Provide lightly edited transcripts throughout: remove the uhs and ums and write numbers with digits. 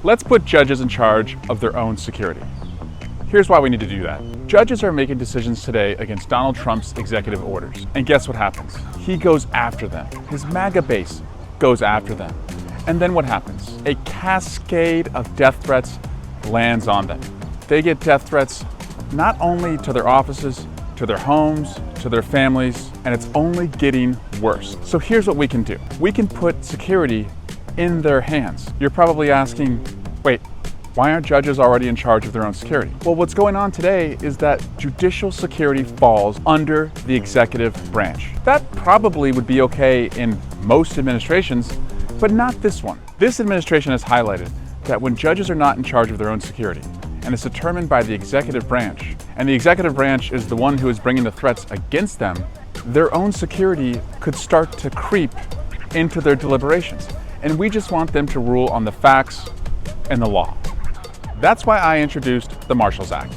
Let's put judges in charge of their own security. Here's why we need to do that. Judges are making decisions today against Donald Trump's executive orders. And guess what happens? He goes after them. His MAGA base goes after them. And then what happens? A cascade of death threats lands on them. They get death threats not only to their offices, to their homes, to their families, and it's only getting worse. So here's what we can do. We can put security in their hands. You're probably asking, wait, why aren't judges already in charge of their own security? Well, what's going on today is that judicial security falls under the executive branch. That probably would be okay in most administrations, but not this one. This administration has highlighted that when judges are not in charge of their own security, and it's determined by the executive branch, and the executive branch is the one who is bringing the threats against them, their own security could start to creep into their deliberations. And we just want them to rule on the facts and the law. That's why I introduced the Marshals Act.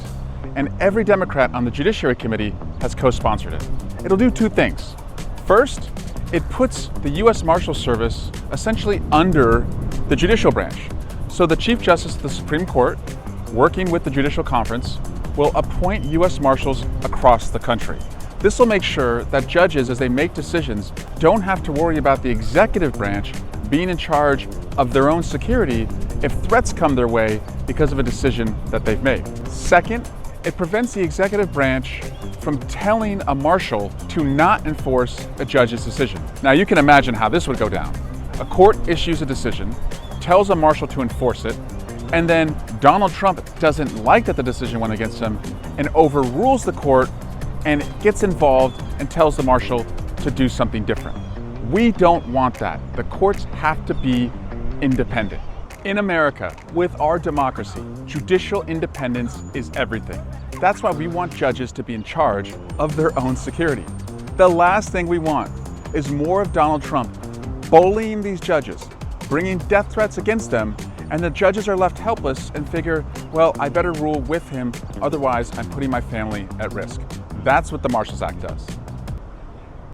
And every Democrat on the Judiciary Committee has co-sponsored it. It'll do two things. First, it puts the U.S. Marshals Service essentially under the judicial branch. So the Chief Justice of the Supreme Court, working with the Judicial Conference, will appoint U.S. Marshals across the country. This will make sure that judges, as they make decisions, don't have to worry about the executive branch being in charge of their own security if threats come their way because of a decision that they've made. Second, it prevents the executive branch from telling a marshal to not enforce a judge's decision. Now you can imagine how this would go down. A court issues a decision, tells a marshal to enforce it, and then Donald Trump doesn't like that the decision went against him and overrules the court and gets involved and tells the marshal to do something different. We don't want that. The courts have to be independent. In America, with our democracy, judicial independence is everything. That's why we want judges to be in charge of their own security. The last thing we want is more of Donald Trump bullying these judges, bringing death threats against them, and the judges are left helpless and figure, well, I better rule with him, otherwise I'm putting my family at risk. That's what the Marshals Act does.